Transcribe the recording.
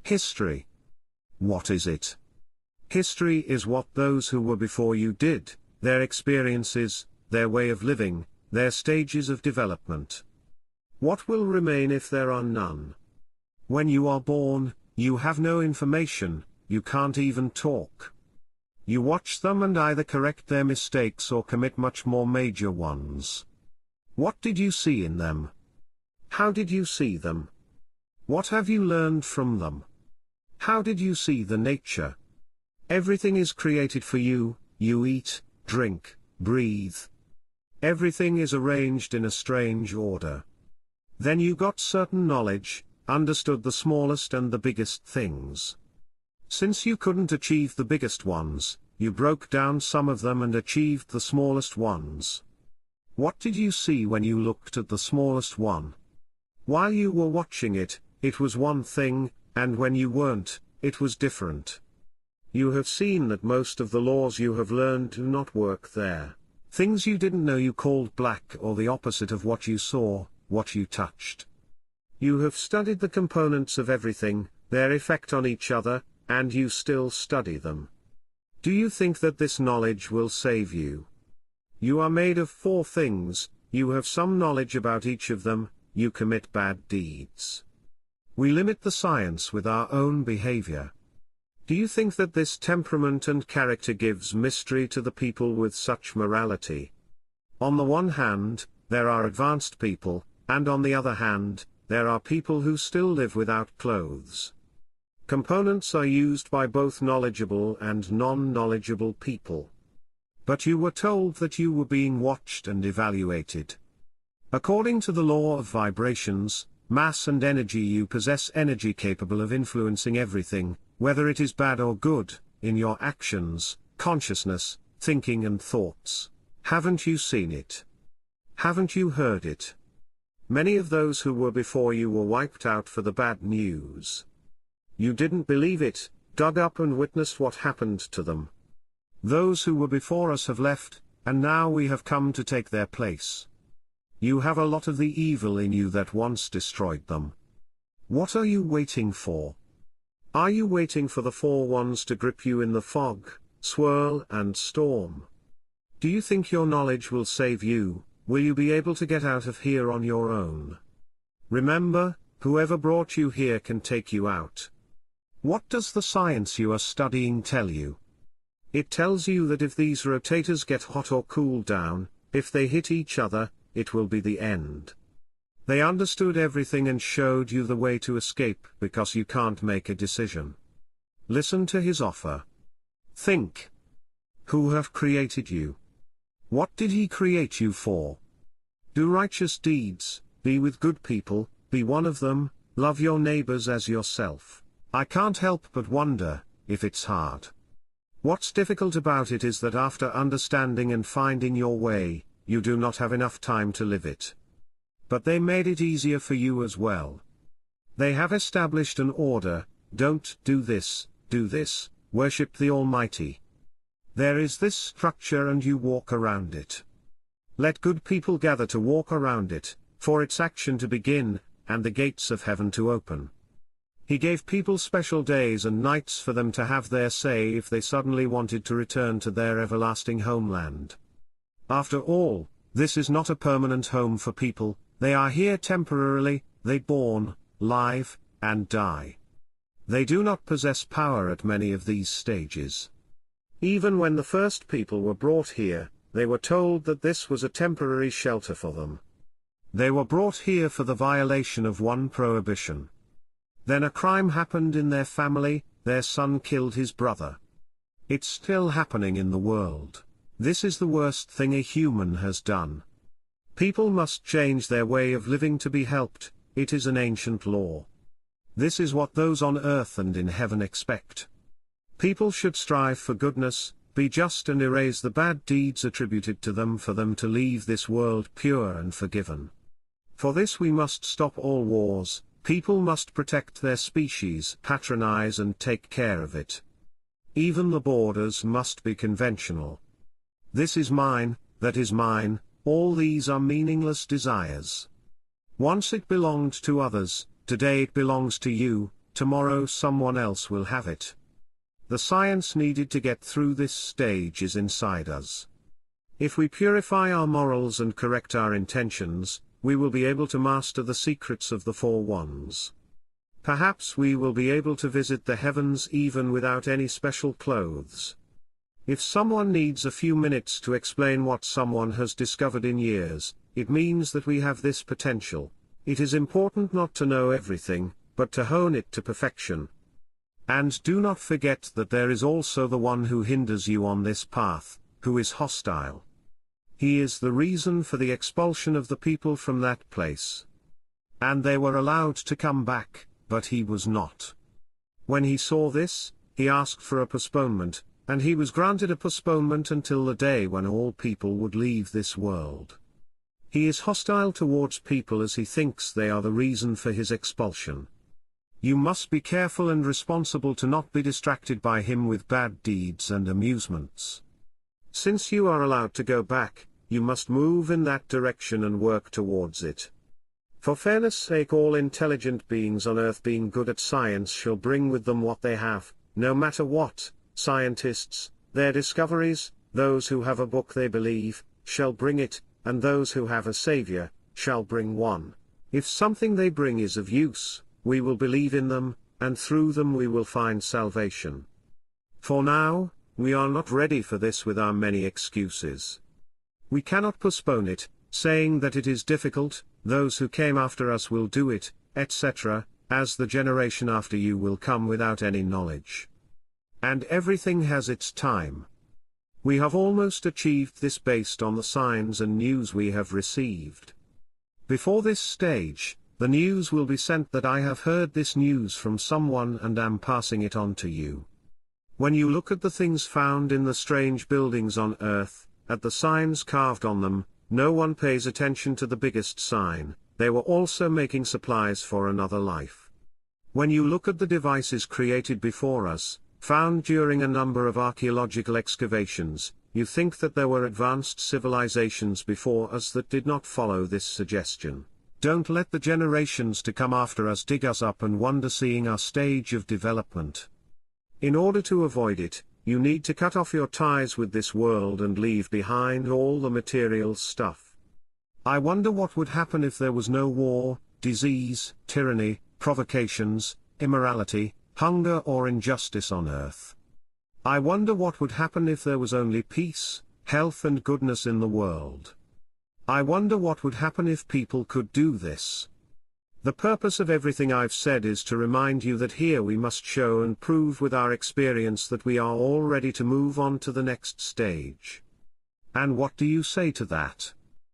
History. What is it? History is what those who were before you did, their experiences, their way of living, their stages of development. What will remain if there are none? When you are born, you have no information, you can't even talk. You watch them and either correct their mistakes or commit much more major ones. What did you see in them? How did you see them? What have you learned from them? How did you see the nature? Everything is created for you, you eat, drink, breathe. Everything is arranged in a strange order. Then you got certain knowledge, understood the smallest and the biggest things. Since you couldn't achieve the biggest ones, you broke down some of them and achieved the smallest ones. What did you see when you looked at the smallest one? While you were watching it, it was one thing, and when you weren't, it was different. You have seen that most of the laws you have learned do not work there. Things you didn't know you called black or the opposite of what you saw, what you touched. You have studied the components of everything, their effect on each other, and you still study them. Do you think that this knowledge will save you? You are made of 4 things, you have some knowledge about each of them, you commit bad deeds. We limit the science with our own behavior. Do you think that this temperament and character gives mystery to the people with such morality? On the one hand, there are advanced people, and on the other hand, there are people who still live without clothes. Components are used by both knowledgeable and non-knowledgeable people. But you were told that you were being watched and evaluated. According to the law of vibrations, mass and energy, you possess energy capable of influencing everything, whether it is bad or good, in your actions, consciousness, thinking and thoughts. Haven't you seen it? Haven't you heard it? Many of those who were before you were wiped out for the bad news. You didn't believe it, dug up and witnessed what happened to them. Those who were before us have left, and now we have come to take their place. You have a lot of the evil in you that once destroyed them. What are you waiting for? Are you waiting for the 4 ones to grip you in the fog, swirl and storm? Do you think your knowledge will save you? Will you be able to get out of here on your own? Remember, whoever brought you here can take you out. What does the science you are studying tell you? It tells you that if these rotators get hot or cool down, if they hit each other, it will be the end. They understood everything and showed you the way to escape because you can't make a decision. Listen to his offer. Think. Who have created you? What did he create you for? Do righteous deeds, be with good people, be one of them, love your neighbors as yourself. I can't help but wonder, if it's hard. What's difficult about it is that after understanding and finding your way, you do not have enough time to live it. But they made it easier for you as well. They have established an order, don't do this, worship the Almighty. There is this structure and you walk around it. Let good people gather to walk around it, for its action to begin, and the gates of heaven to open. He gave people special days and nights for them to have their say if they suddenly wanted to return to their everlasting homeland. After all, this is not a permanent home for people, they are here temporarily, they born, live, and die. They do not possess power at many of these stages. Even when the first people were brought here, they were told that this was a temporary shelter for them. They were brought here for the violation of one prohibition. Then a crime happened in their family, their son killed his brother. It's still happening in the world. This is the worst thing a human has done. People must change their way of living to be helped, it is an ancient law. This is what those on earth and in heaven expect. People should strive for goodness, be just and erase the bad deeds attributed to them for them to leave this world pure and forgiven. For this we must stop all wars, people must protect their species, patronize and take care of it. Even the borders must be conventional. This is mine, that is mine, all these are meaningless desires. Once it belonged to others, today it belongs to you, tomorrow someone else will have it. The science needed to get through this stage is inside us. If we purify our morals and correct our intentions, we will be able to master the secrets of the four wands. Perhaps we will be able to visit the heavens even without any special clothes. If someone needs a few minutes to explain what someone has discovered in years, it means that we have this potential. It is important not to know everything, but to hone it to perfection. And do not forget that there is also the one who hinders you on this path, who is hostile. He is the reason for the expulsion of the people from that place. And they were allowed to come back, but he was not. When he saw this, he asked for a postponement, and he was granted a postponement until the day when all people would leave this world. He is hostile towards people as he thinks they are the reason for his expulsion. You must be careful and responsible to not be distracted by him with bad deeds and amusements. Since you are allowed to go back, you must move in that direction and work towards it. For fairness' sake, all intelligent beings on earth being good at science shall bring with them what they have, no matter what. Scientists, their discoveries, those who have a book they believe, shall bring it, and those who have a savior, shall bring one. If something they bring is of use, we will believe in them, and through them we will find salvation. For now, we are not ready for this with our many excuses. We cannot postpone it, saying that it is difficult, those who came after us will do it, etc., as the generation after you will come without any knowledge. And everything has its time. We have almost achieved this based on the signs and news we have received. Before this stage, the news will be sent that I have heard this news from someone and am passing it on to you. When you look at the things found in the strange buildings on earth, at the signs carved on them, no one pays attention to the biggest sign. They were also making supplies for another life. When you look at the devices created before us, found during a number of archaeological excavations, you think that there were advanced civilizations before us that did not follow this suggestion. Don't let the generations to come after us dig us up and wonder seeing our stage of development. In order to avoid it, you need to cut off your ties with this world and leave behind all the material stuff. I wonder what would happen if there was no war, disease, tyranny, provocations, immorality, hunger or injustice on earth. I wonder what would happen if there was only peace, health and goodness in the world. I wonder what would happen if people could do this. The purpose of everything I've said is to remind you that here we must show and prove with our experience that we are all ready to move on to the next stage. And what do you say to that?